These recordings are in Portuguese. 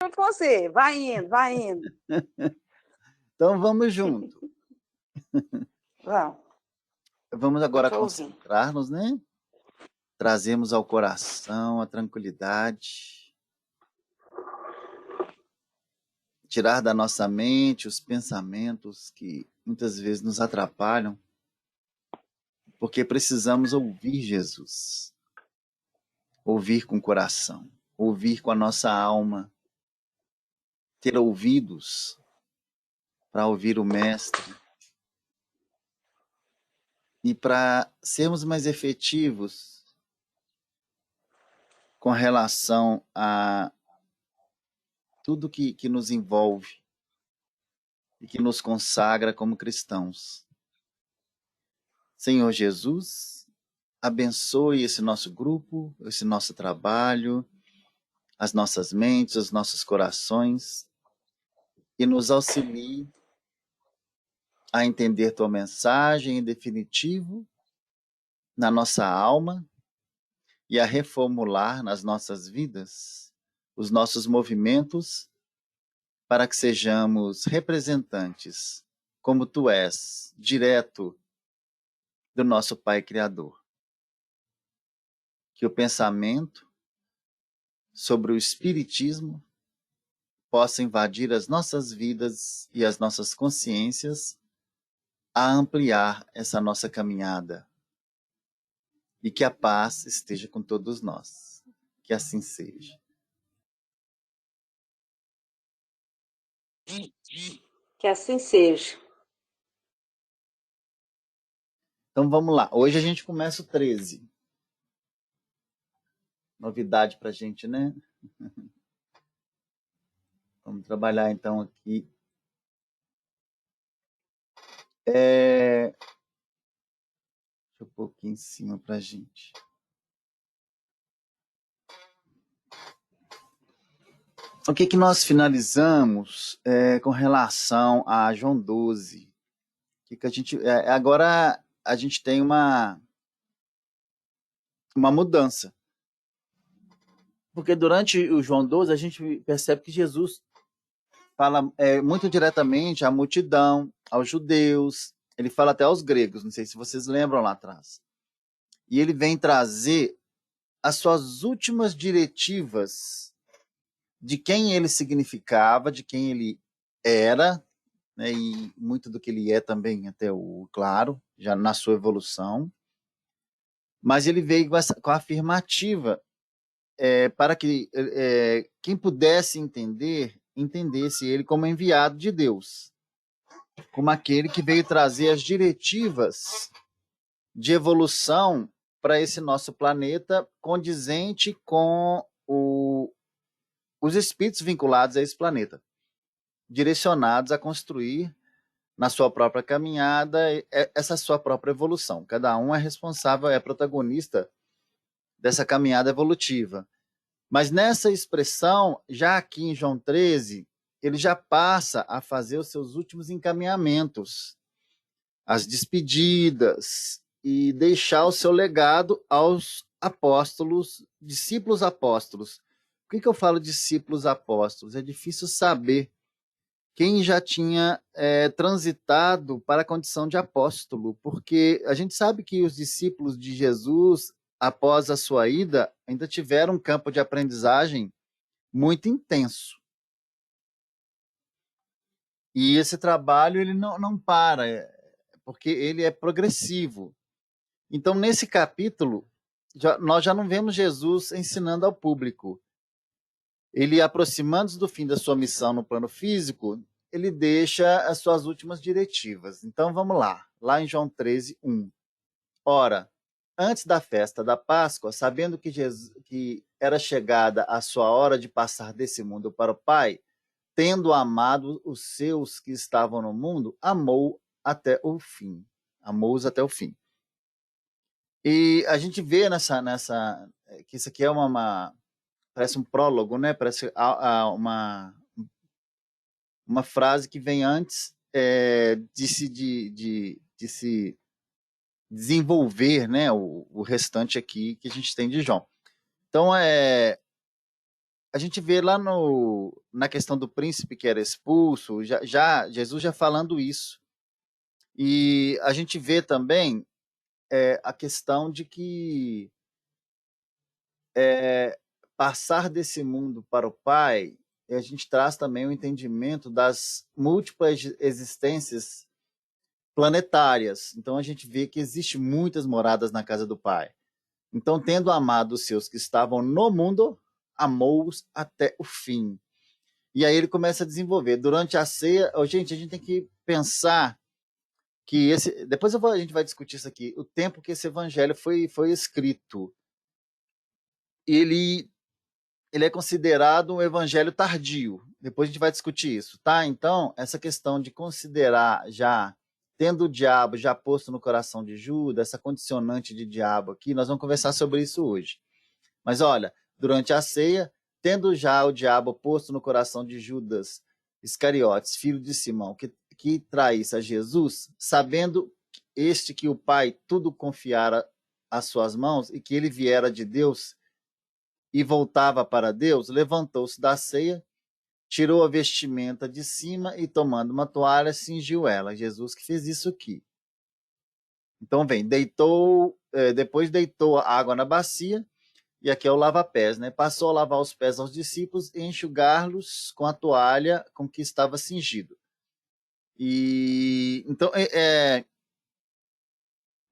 junto com você. Vai indo, vai indo. Então vamos junto. Vamos. Vamos agora Tô ouvindo. concentrar-nos, né? Trazemos ao coração a tranquilidade. Tirar da nossa mente os pensamentos que muitas vezes nos atrapalham, porque precisamos ouvir Jesus. Ouvir com o coração, ouvir com a nossa alma, ter ouvidos para ouvir o Mestre e para sermos mais efetivos com relação a tudo que nos envolve e que nos consagra como cristãos. Senhor Jesus, abençoe esse nosso grupo, esse nosso trabalho, as nossas mentes, os nossos corações e nos auxilie a entender tua mensagem em definitivo na nossa alma e a reformular nas nossas vidas os nossos movimentos para que sejamos representantes, como tu és, direto do nosso Pai Criador. Que o pensamento sobre o Espiritismo possa invadir as nossas vidas e as nossas consciências a ampliar essa nossa caminhada. E que a paz esteja com todos nós. Que assim seja. Que assim seja. Então vamos lá. Hoje a gente começa o 13. Novidade pra gente, né? Vamos trabalhar então aqui. Deixa eu pôr aqui em cima pra gente. O que nós finalizamos com relação a João 12? Que a gente, agora a gente tem uma mudança. Porque durante o João 12 a gente percebe que Jesus fala muito diretamente à multidão, aos judeus, ele fala até aos gregos, não sei se vocês lembram lá atrás. E ele vem trazer as suas últimas diretivas de quem ele significava, de quem ele era, né, e muito do que ele é também, até o claro, já na sua evolução. Mas ele veio com a afirmativa para que quem pudesse entender, entendesse ele como enviado de Deus, como aquele que veio trazer as diretivas de evolução para esse nosso planeta condizente com os espíritos vinculados a esse planeta, direcionados a construir na sua própria caminhada essa sua própria evolução. Cada um é responsável, é protagonista dessa caminhada evolutiva. Mas nessa expressão, já aqui em João 13, ele já passa a fazer os seus últimos encaminhamentos, as despedidas e deixar o seu legado aos apóstolos, discípulos apóstolos. Por que eu falo discípulos apóstolos? É difícil saber quem já tinha transitado para a condição de apóstolo, porque a gente sabe que os discípulos de Jesus, após a sua ida, ainda tiveram um campo de aprendizagem muito intenso. E esse trabalho ele não para, porque ele é progressivo. Então, nesse capítulo, nós já não vemos Jesus ensinando ao público. Ele, aproximando-se do fim da sua missão no plano físico, ele deixa as suas últimas diretivas. Então, vamos lá. Lá em João 13, 1. Ora, antes da festa da Páscoa, sabendo que era chegada a sua hora de passar desse mundo para o Pai, tendo amado os seus que estavam no mundo, amou até o fim. Amou-os até o fim. E a gente vê que isso aqui é parece um prólogo, né? Parece uma frase que vem antes de se desenvolver, né? O restante aqui que a gente tem de João. Então, a gente vê lá na questão do príncipe que era expulso, Jesus já falando isso. E a gente vê também a questão de que passar desse mundo para o Pai, a gente traz também o entendimento das múltiplas existências planetárias. Então a gente vê que existe muitas moradas na casa do Pai. Então, tendo amado os seus que estavam no mundo, amou-os até o fim. E aí ele começa a desenvolver. Durante a ceia, gente, a gente tem que pensar que depois a gente vai discutir isso aqui, o tempo que esse evangelho foi escrito. Ele é considerado um evangelho tardio. Depois a gente vai discutir isso, tá? Então, essa questão de considerar já, tendo o diabo já posto no coração de Judas, essa condicionante de diabo aqui, nós vamos conversar sobre isso hoje. Mas olha, durante a ceia, tendo já o diabo posto no coração de Judas Iscariotes, filho de Simão, que traísse a Jesus, sabendo que o Pai tudo confiara às suas mãos e que ele viera de Deus e voltava para Deus, levantou-se da ceia, tirou a vestimenta de cima e, tomando uma toalha, cingiu ela. Jesus que fez isso aqui. Então, depois deitou a água na bacia, e aqui é o lava-pés, né? Passou a lavar os pés aos discípulos e enxugá-los com a toalha com que estava cingido. E então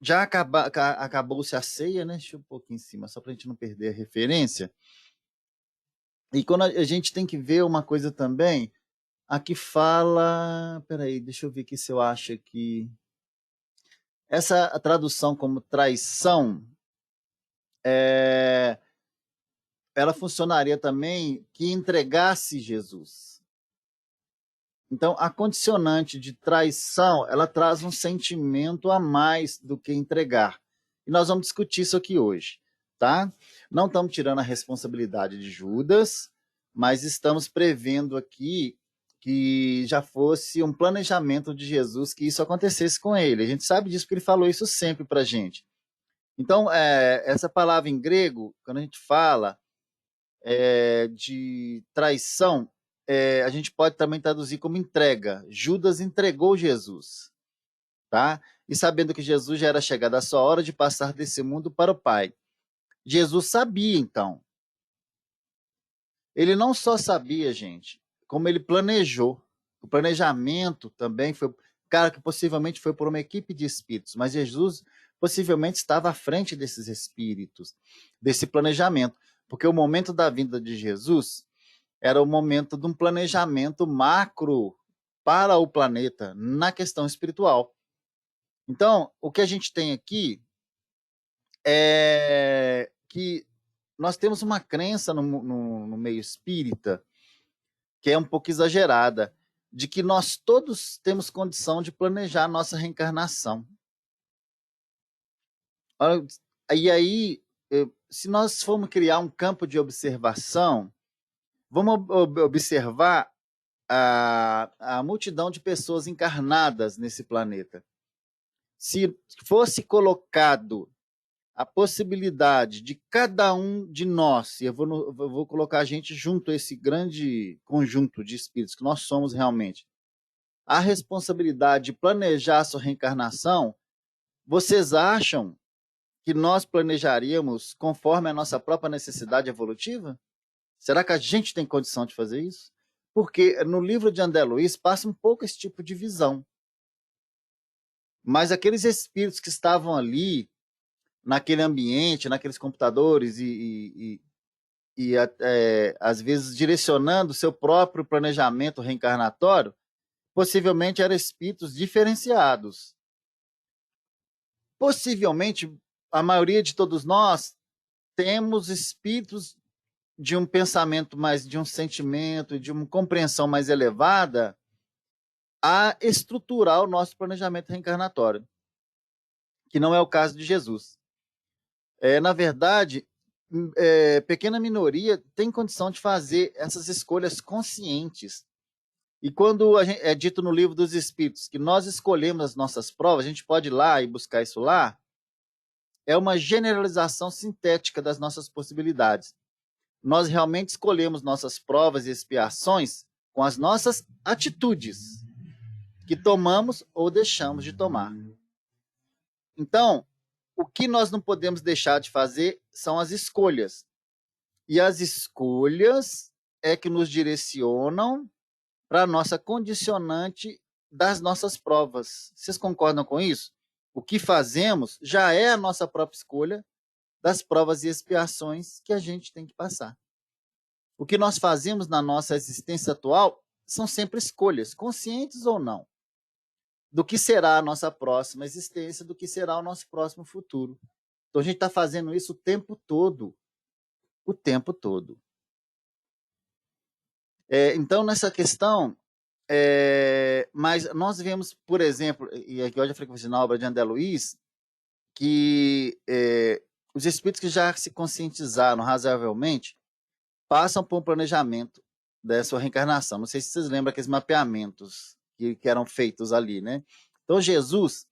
já acabou-se a ceia, né? Deixa eu pôr aqui em cima, só para a gente não perder a referência. E quando a gente tem que ver uma coisa também, aqui fala. Peraí, deixa eu ver aqui se eu acho aqui. Essa tradução como traição, ela funcionaria também que entregasse Jesus. Então, a condicionante de traição, ela traz um sentimento a mais do que entregar. E nós vamos discutir isso aqui hoje, tá? Não estamos tirando a responsabilidade de Judas, mas estamos prevendo aqui que já fosse um planejamento de Jesus que isso acontecesse com ele. A gente sabe disso porque ele falou isso sempre para a gente. Então, essa palavra em grego, quando a gente fala de traição, a gente pode também traduzir como entrega. Judas entregou Jesus, tá? E sabendo que Jesus já era chegada a sua hora de passar desse mundo para o Pai. Jesus sabia, então. Ele não só sabia, gente, como ele planejou. O planejamento também foi, cara, que possivelmente foi por uma equipe de espíritos, mas Jesus possivelmente estava à frente desses espíritos, desse planejamento, porque o momento da vinda de Jesus era o momento de um planejamento macro para o planeta na questão espiritual. Então, o que a gente tem aqui é que nós temos uma crença no meio espírita que é um pouco exagerada, de que nós todos temos condição de planejar a nossa reencarnação. E aí, se nós formos criar um campo de observação, vamos observar a multidão de pessoas encarnadas nesse planeta. Se fosse colocado a possibilidade de cada um de nós, e eu vou colocar a gente junto a esse grande conjunto de espíritos que nós somos realmente, a responsabilidade de planejar a sua reencarnação, vocês acham que nós planejaríamos conforme a nossa própria necessidade evolutiva? Será que a gente tem condição de fazer isso? Porque no livro de André Luiz passa um pouco esse tipo de visão. Mas aqueles espíritos que estavam ali, naquele ambiente, naqueles computadores às vezes direcionando o seu próprio planejamento reencarnatório, possivelmente eram espíritos diferenciados. Possivelmente, a maioria de todos nós temos espíritos de um pensamento mais, de um sentimento, de uma compreensão mais elevada a estruturar o nosso planejamento reencarnatório, que não é o caso de Jesus. Na verdade, pequena minoria tem condição de fazer essas escolhas conscientes. E quando é dito no Livro dos Espíritos que nós escolhemos as nossas provas, a gente pode ir lá e buscar isso lá, é uma generalização sintética das nossas possibilidades. nós realmente escolhemos nossas provas e expiações com as nossas atitudes que tomamos ou deixamos de tomar. Então, o que nós não podemos deixar de fazer são as escolhas. E as escolhas é que nos direcionam para a nossa condicionante das nossas provas. Vocês concordam com isso? O que fazemos já é a nossa própria escolha das provas e expiações que a gente tem que passar. O que nós fazemos na nossa existência atual são sempre escolhas, conscientes ou não, do que será a nossa próxima existência, do que será o nosso próximo futuro. Então a gente está fazendo isso o tempo todo. O tempo todo. Então, nessa questão, mas nós vemos, por exemplo, e aqui hoje eu frequentei na obra de André Luiz, que os espíritos que já se conscientizaram razoavelmente passam por um planejamento da sua reencarnação. Não sei se vocês lembram aqueles mapeamentos que eram feitos ali, né? Então, Jesus,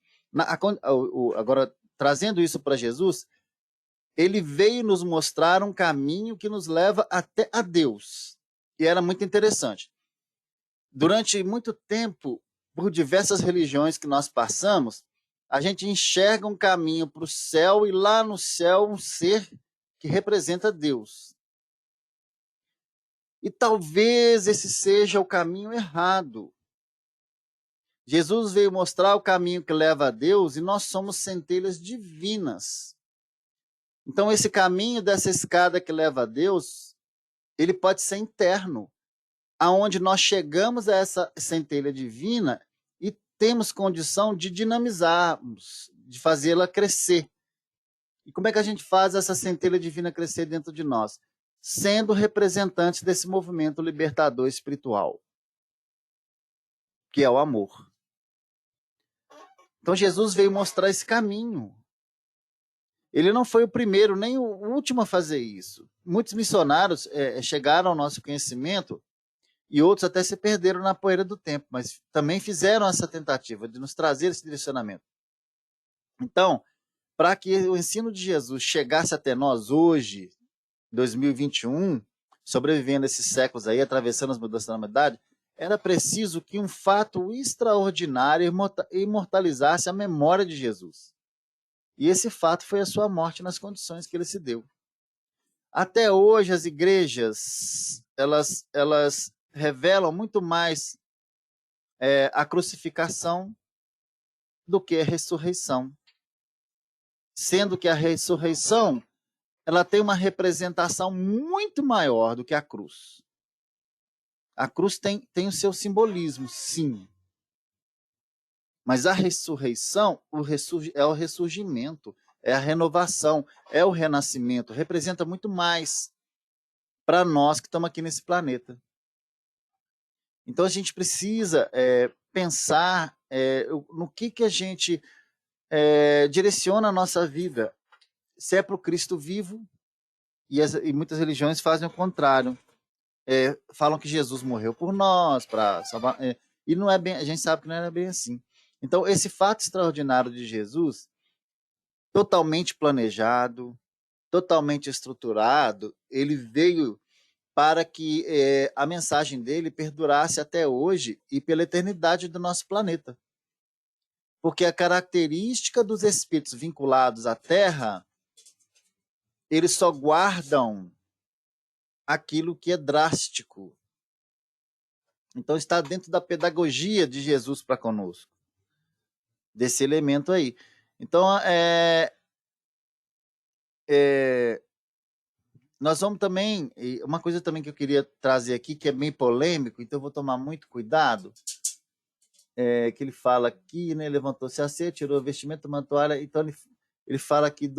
agora trazendo isso para Jesus, ele veio nos mostrar um caminho que nos leva até a Deus. E era muito interessante. Durante muito tempo, por diversas religiões que nós passamos, a gente enxerga um caminho para o céu e lá no céu um ser que representa Deus. E talvez esse seja o caminho errado. Jesus veio mostrar o caminho que leva a Deus e nós somos centelhas divinas. Então, esse caminho dessa escada que leva a Deus, ele pode ser interno, aonde nós chegamos a essa centelha divina e temos condição de dinamizarmos, de fazê-la crescer. E como é que a gente faz essa centelha divina crescer dentro de nós? Sendo representantes desse movimento libertador espiritual, que é o amor. Então, Jesus veio mostrar esse caminho. Ele não foi o primeiro, nem o último a fazer isso. Muitos missionários chegaram ao nosso conhecimento e outros até se perderam na poeira do tempo, mas também fizeram essa tentativa de nos trazer esse direcionamento. Então, para que o ensino de Jesus chegasse até nós hoje, 2021, sobrevivendo esses séculos aí, atravessando as mudanças da humanidade, era preciso que um fato extraordinário imortalizasse a memória de Jesus. E esse fato foi a sua morte nas condições que ele se deu. Até hoje, as igrejas, elas revelam muito mais a crucificação do que a ressurreição. Sendo que a ressurreição, ela tem uma representação muito maior do que a cruz. A cruz tem o seu simbolismo, sim. Mas a ressurreição é o ressurgimento, é a renovação, é o renascimento. Representa muito mais para nós que estamos aqui nesse planeta. Então a gente precisa pensar no que a gente direciona a nossa vida. Se é para o Cristo vivo, e muitas religiões fazem o contrário. Falam que Jesus morreu por nós, para salvar. E não é bem, a gente sabe que não era bem assim. Então, esse fato extraordinário de Jesus, totalmente planejado, totalmente estruturado, ele veio para que a mensagem dele perdurasse até hoje e pela eternidade do nosso planeta. Porque a característica dos espíritos vinculados à Terra, eles só guardam aquilo que é drástico. Então, está dentro da pedagogia de Jesus para conosco, desse elemento aí. Então, nós vamos também, uma coisa também que eu queria trazer aqui, que é bem polêmico, então eu vou tomar muito cuidado, que ele fala aqui, né, levantou-se a ceia, tirou o vestimento, uma toalha, então ele fala aqui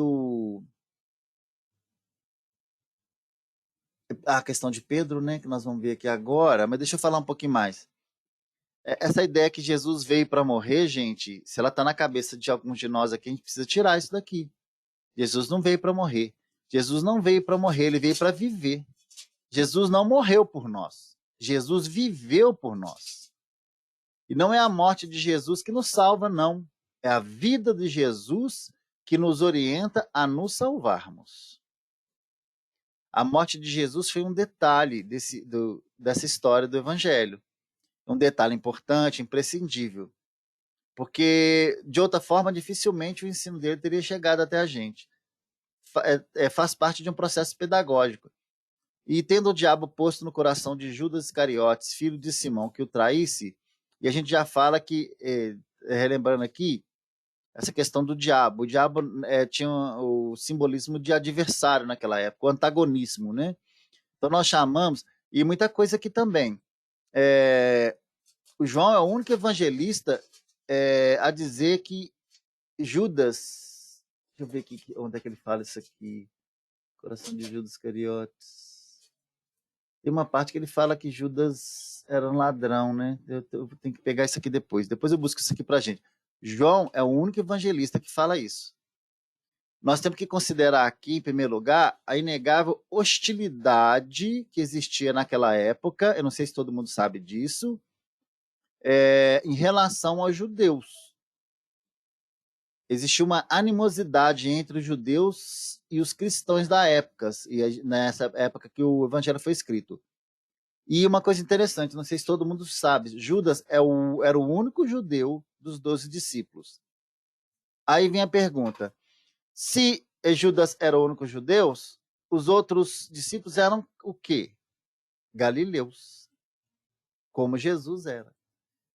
a questão de Pedro, né, que nós vamos ver aqui agora, mas deixa eu falar um pouquinho mais. Essa ideia que Jesus veio para morrer, gente, se ela está na cabeça de alguns de nós aqui, a gente precisa tirar isso daqui. Jesus não veio para morrer. Jesus não veio para morrer, ele veio para viver. Jesus não morreu por nós. Jesus viveu por nós. E não é a morte de Jesus que nos salva, não. É a vida de Jesus que nos orienta a nos salvarmos. A morte de Jesus foi um detalhe dessa história do Evangelho. Um detalhe importante, imprescindível. Porque, de outra forma, dificilmente o ensino dele teria chegado até a gente. Faz parte de um processo pedagógico. E tendo o diabo posto no coração de Judas Iscariotes, filho de Simão, que o traísse, e a gente já fala que, relembrando aqui, essa questão do diabo. O diabo tinha o simbolismo de adversário naquela época, o antagonismo, né? Então nós chamamos, e muita coisa aqui também. O João é o único evangelista a dizer que Judas, deixa eu ver aqui, onde é que ele fala isso aqui, coração de Judas Iscariotes. Tem uma parte que ele fala que Judas era um ladrão, né? Eu tenho que pegar isso aqui depois. Depois eu busco isso aqui pra gente. João é o único evangelista que fala isso. Nós temos que considerar aqui, em primeiro lugar, a inegável hostilidade que existia naquela época, eu não sei se todo mundo sabe disso, em relação aos judeus. Existia uma animosidade entre os judeus e os cristãos da época, nessa época que o evangelho foi escrito. E uma coisa interessante, não sei se todo mundo sabe, Judas era o único judeu dos 12 discípulos. Aí vem a pergunta, se Judas era o único judeu, os outros discípulos eram o quê? Galileus, como Jesus era.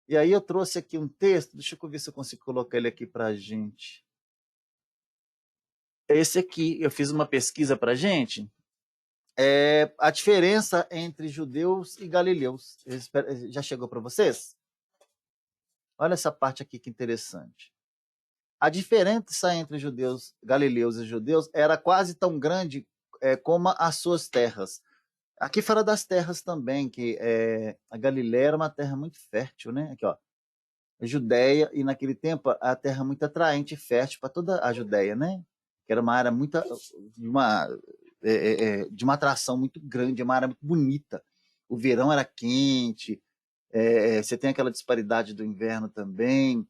E aí eu trouxe aqui um texto, deixa eu ver se eu consigo colocar ele aqui para a gente. Esse aqui, eu fiz uma pesquisa para a gente, a diferença entre judeus e galileus. Já chegou para vocês? Olha essa parte aqui que interessante. A diferença entre judeus, galileus e judeus era quase tão grande como as suas terras. Aqui fala das terras também, que a Galileia era uma terra muito fértil, né? Aqui, ó, a Judéia, e naquele tempo a terra muito atraente e fértil para toda a Judéia, né? Que era uma área de uma atração muito grande, uma área muito bonita. O verão era quente, você tem aquela disparidade do inverno também,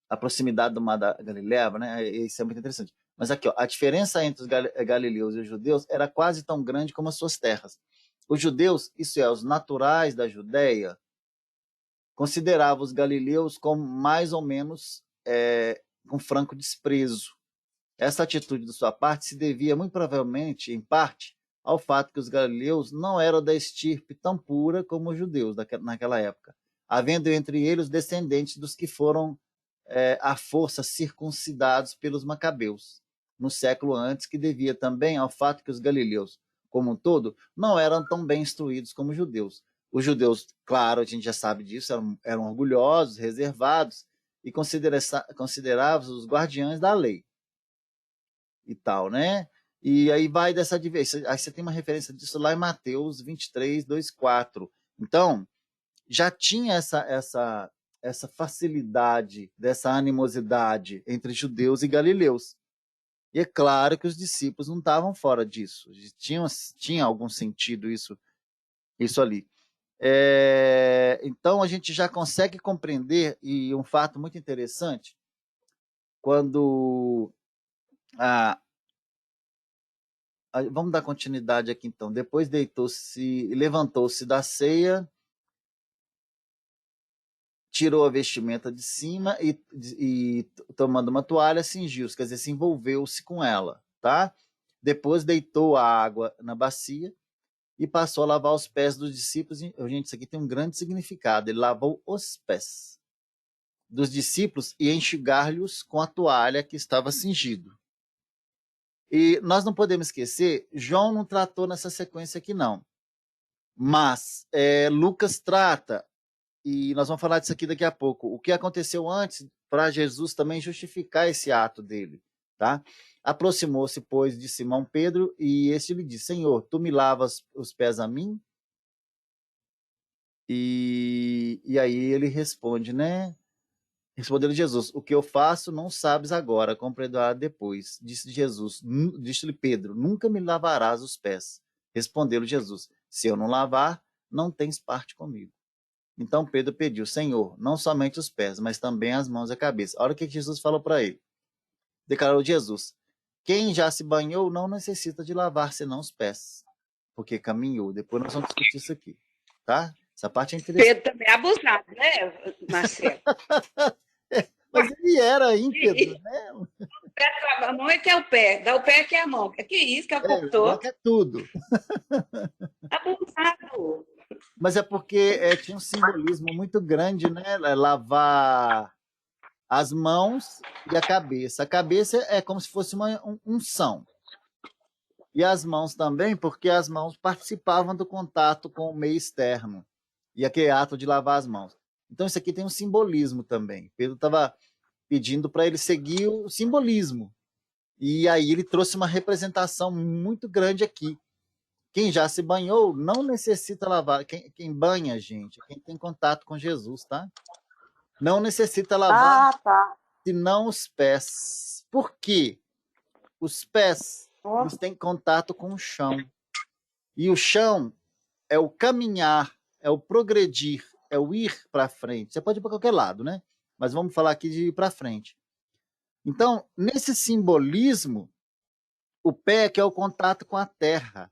a proximidade do mar da Galileia, né? Isso é muito interessante. Mas aqui, ó, a diferença entre os galileus e os judeus era quase tão grande como as suas terras. Os judeus, isso é, os naturais da Judéia, consideravam os galileus como mais ou menos com franco desprezo. Essa atitude de sua parte se devia muito provavelmente, em parte, ao fato que os galileus não eram da estirpe tão pura como os judeus naquela época, havendo entre eles descendentes dos que foram à força circuncidados pelos macabeus, no século antes, que devia também ao fato que os galileus, como um todo, não eram tão bem instruídos como os judeus. Os judeus, claro, a gente já sabe disso, eram orgulhosos, reservados, e consideravam os guardiães da lei. E tal, né? E aí vai dessa diversidade. Aí você tem uma referência disso lá em Mateus 23, 2, 4. Então, já tinha essa facilidade, dessa animosidade entre judeus e galileus. E é claro que os discípulos não estavam fora disso. Tinha algum sentido isso ali. Então, a gente já consegue compreender, e um fato muito interessante, quando vamos dar continuidade aqui então. Depois levantou-se da ceia, tirou a vestimenta de cima e tomando uma toalha, cingiu-se, quer dizer, se envolveu-se com ela, tá? Depois deitou a água na bacia e passou a lavar os pés dos discípulos. Gente, isso aqui tem um grande significado. Ele lavou os pés dos discípulos e enxugar-lhes com a toalha que estava cingido. E nós não podemos esquecer, João não tratou nessa sequência aqui, não. Mas Lucas trata, e nós vamos falar disso aqui daqui a pouco, o que aconteceu antes para Jesus também justificar esse ato dele. Tá? Aproximou-se, pois, de Simão Pedro, e este lhe disse, Senhor, tu me lavas os pés a mim? E aí ele responde, né? Respondeu Jesus, o que eu faço não sabes agora, compreenderás depois. Disse-lhe Pedro, nunca me lavarás os pés. Respondeu-lhe Jesus, se eu não lavar, não tens parte comigo. Então Pedro pediu, Senhor, não somente os pés, mas também as mãos e a cabeça. Olha o que Jesus falou para ele. Declarou Jesus, quem já se banhou não necessita de lavar senão os pés, porque caminhou. Depois nós vamos discutir isso aqui, tá? Essa parte é interessante. Pedro também é abusado, né, Marcelo? Mas ele era íntegro, né? A mão é que é o pé, dá o pé é que é a mão. Que isso, que é o corpo Igual todo? que é tudo. Abusado. Mas é porque tinha um simbolismo muito grande, né? Lavar as mãos e a cabeça. A cabeça é como se fosse uma unção. E as mãos também, porque as mãos participavam do contato com o meio externo. E aquele ato de lavar as mãos. Então isso aqui tem um simbolismo também. Pedro estava pedindo para ele seguir o simbolismo. E aí ele trouxe uma representação muito grande aqui. Quem já se banhou não necessita lavar. Quem banha, gente, quem tem contato com Jesus, tá? Não necessita lavar, Tá. senão os pés. Por quê? Os pés, eles têm contato com o chão. E o chão é o caminhar, é o progredir, é o ir para frente. Você pode ir para qualquer lado, né? Mas vamos falar aqui de ir para frente. Então, nesse simbolismo, o pé que é o contato com a terra.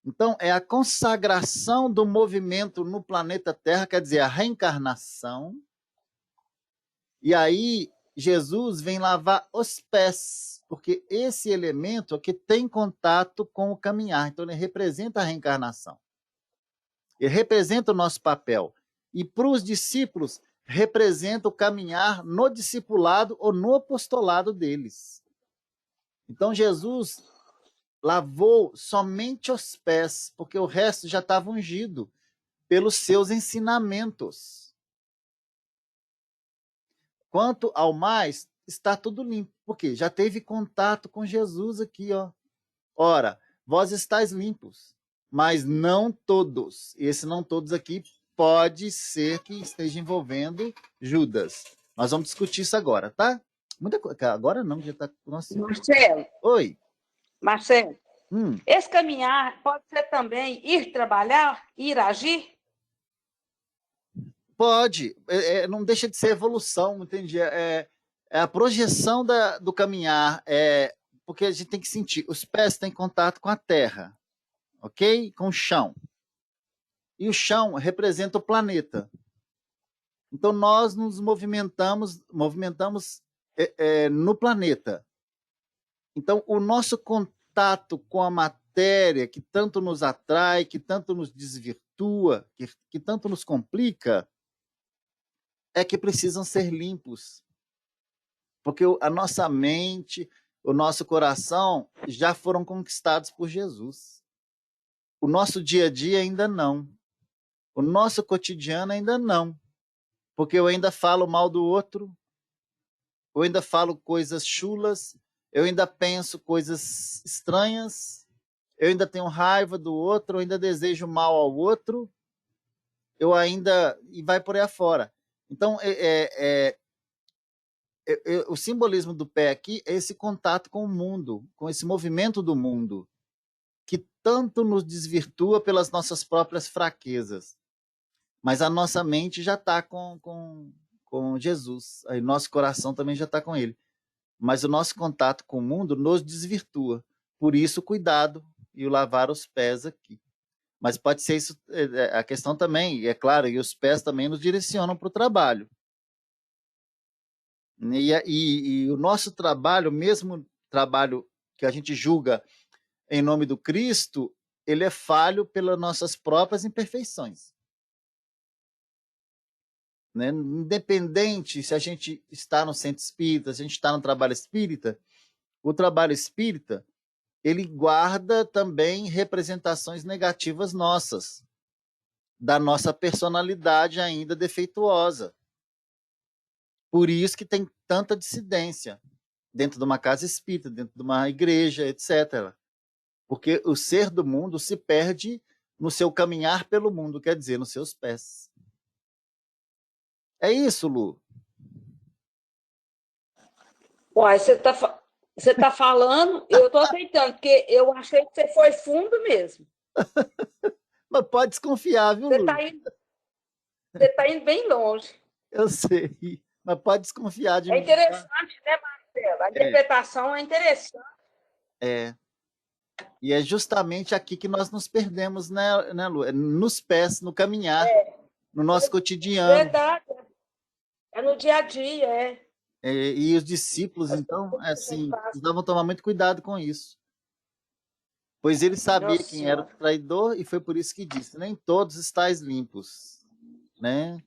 Então, é a consagração do movimento no planeta Terra, quer dizer, a reencarnação. E aí, Jesus vem lavar os pés, porque esse elemento aqui tem contato com o caminhar. Então, ele representa a reencarnação. Ele representa o nosso papel. E para os discípulos, representa o caminhar no discipulado ou no apostolado deles. Então, Jesus lavou somente os pés, porque o resto já estava ungido pelos seus ensinamentos. Quanto ao mais, está tudo limpo, porque já teve contato com Jesus aqui, ó. Ora, vós estáis limpos, mas não todos. Esse não todos aqui pode ser que esteja envolvendo Judas. Nós vamos discutir isso agora, tá? Muita coisa. Agora não, já está. Marcelo. Oi. Marcelo. Esse caminhar pode ser também ir trabalhar, ir agir? Pode. Não deixa de ser evolução, entende? É a projeção do caminhar. Porque a gente tem que sentir. Os pés têm contato com a terra, ok? Com o chão. E o chão representa o planeta. Então, nós nos movimentamos no planeta. Então, o nosso contato com a matéria, que tanto nos atrai, que tanto nos desvirtua, que tanto nos complica, é que precisam ser limpos. Porque a nossa mente, o nosso coração já foram conquistados por Jesus. O nosso dia a dia ainda não. O nosso cotidiano ainda não. Porque eu ainda falo mal do outro, eu ainda falo coisas chulas, eu ainda penso coisas estranhas, eu ainda tenho raiva do outro, eu ainda desejo mal ao outro, e vai por aí afora. Então, o simbolismo do pé aqui é esse contato com o mundo, com esse movimento do mundo, que tanto nos desvirtua pelas nossas próprias fraquezas. Mas a nossa mente já está com Jesus, aí nosso coração também já está com ele. Mas o nosso contato com o mundo nos desvirtua. Por isso, cuidado e o lavar os pés aqui. Mas pode ser isso, a questão também, é claro, e os pés também nos direcionam para o trabalho. E o nosso trabalho, mesmo trabalho que a gente julga em nome do Cristo, ele é falho pelas nossas próprias imperfeições. Né? Independente se a gente está no centro espírita, se a gente está no trabalho espírita, o trabalho espírita, ele guarda também representações negativas nossas, da nossa personalidade ainda defeituosa. Por isso que tem tanta dissidência dentro de uma casa espírita, dentro de uma igreja, etc. Porque o ser do mundo se perde no seu caminhar pelo mundo, quer dizer, nos seus pés. É isso, Lu. Uai, você tá falando, eu estou aceitando, porque eu achei que você foi fundo mesmo. Mas pode desconfiar, viu, Lu? Você tá indo bem longe. Eu sei, mas pode desconfiar de É mim. interessante, né, Marcelo? A interpretação é interessante. É. E é justamente aqui que nós nos perdemos, né, Lu? É nos pés, no caminhar, no nosso cotidiano. Verdade, é no dia a dia, é. E os discípulos, As então, coisas que a gente assim, faz. precisavam tomar muito cuidado com isso. Pois ele sabia Nossa quem era o Senhora. traidor e foi por isso que disse: nem todos estáis limpos, né?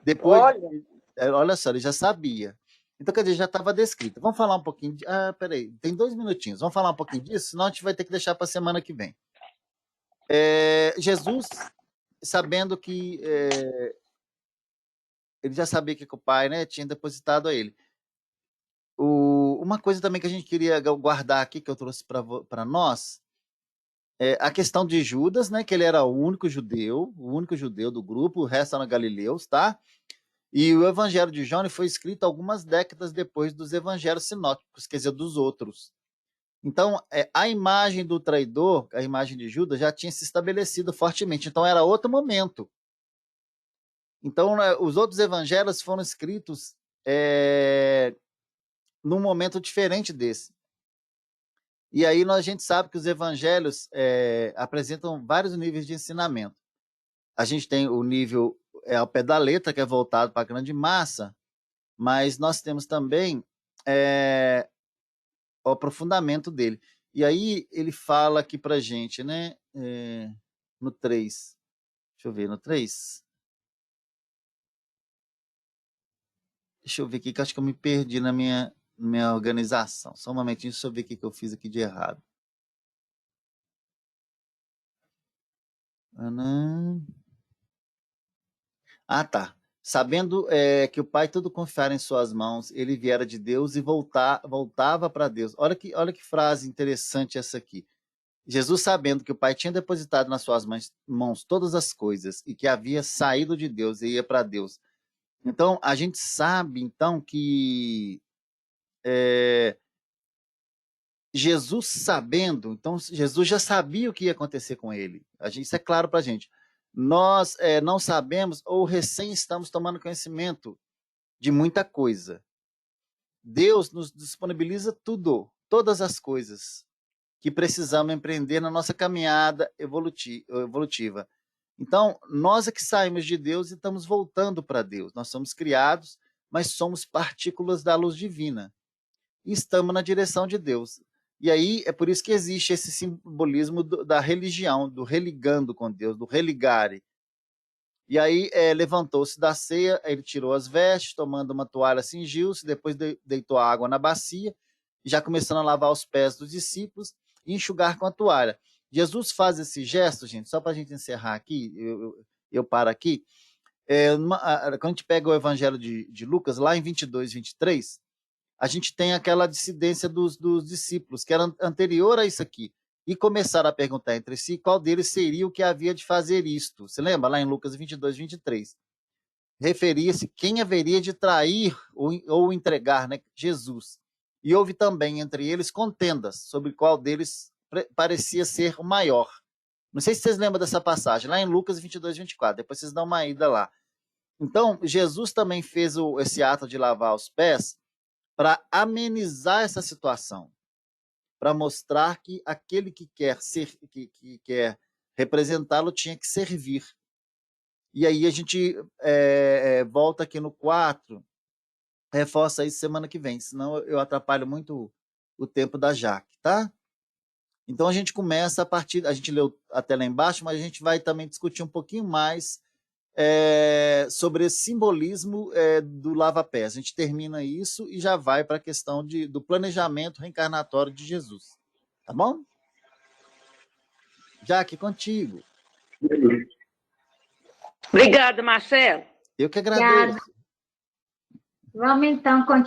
Depois, Olha, olha só, ele já sabia. Então, quer dizer, já estava descrito. Vamos falar um pouquinho de. Ah, peraí, tem 2 minutinhos. Vamos falar um pouquinho disso, senão a gente vai ter que deixar para a semana que vem. Jesus, sabendo que ele já sabia que o pai, né, tinha depositado a ele. Uma coisa também que a gente queria guardar aqui, que eu trouxe para nós, é a questão de Judas, né, que ele era o único judeu do grupo, o resto eram galileus, tá? E o Evangelho de João foi escrito algumas décadas depois dos Evangelhos sinóticos, quer dizer, dos outros. Então, a imagem do traidor, a imagem de Judas, já tinha se estabelecido fortemente. Então, era outro momento. Então, né, os outros evangelhos foram escritos num momento diferente desse. E aí a gente sabe que os evangelhos apresentam vários níveis de ensinamento. A gente tem o nível ao pé da letra, que é voltado para a grande massa, mas nós temos também o aprofundamento dele. E aí ele fala aqui para a gente, né? No 3. Deixa eu ver, no 3. Deixa eu ver aqui, que acho que eu me perdi na minha organização. Só um momentinho, deixa eu ver o que eu fiz aqui de errado. Ah, tá. Sabendo que o Pai tudo confiara em suas mãos, ele viera de Deus e voltava para Deus. Olha que frase interessante essa aqui. Jesus, sabendo que o Pai tinha depositado nas suas mãos todas as coisas e que havia saído de Deus e ia para Deus. Então, a gente sabe, então, que Jesus sabendo, então Jesus já sabia o que ia acontecer com ele. Isso é claro para a gente. Nós não sabemos ou recém estamos tomando conhecimento de muita coisa. Deus nos disponibiliza tudo, todas as coisas que precisamos empreender na nossa caminhada evolutiva. Então, nós é que saímos de Deus e estamos voltando para Deus. Nós somos criados, mas somos partículas da luz divina. E estamos na direção de Deus. E aí é por isso que existe esse simbolismo da religião, do religando com Deus, do religare. E aí levantou-se da ceia, ele tirou as vestes, tomando uma toalha, cingiu-se, depois deitou a água na bacia, já começando a lavar os pés dos discípulos e enxugar com a toalha. Jesus faz esse gesto, gente, só para a gente encerrar aqui, eu paro aqui. Quando a gente pega o Evangelho de Lucas, lá em 22, 23, a gente tem aquela dissidência dos discípulos, que era anterior a isso aqui, e começaram a perguntar entre si qual deles seria o que havia de fazer isto. Você lembra? Lá em Lucas 22, 23. Referia-se quem haveria de trair ou entregar, né? Jesus. E houve também entre eles contendas sobre qual deles parecia ser o maior. Não sei se vocês lembram dessa passagem, lá em Lucas 22, 24. Depois vocês dão uma ida lá. Então, Jesus também fez esse ato de lavar os pés para amenizar essa situação, para mostrar que aquele que quer que quer representá-lo tinha que servir. E aí a gente volta aqui no 4, reforça isso semana que vem, senão eu atrapalho muito o tempo da Jaque, tá? Então a gente começa a gente leu até lá embaixo, mas a gente vai também discutir um pouquinho mais sobre esse simbolismo do lava-pés. A gente termina isso e já vai para a questão do planejamento reencarnatório de Jesus. Tá bom? Jaque, contigo. Obrigada, Marcelo. Eu que agradeço. Vamos então continuar.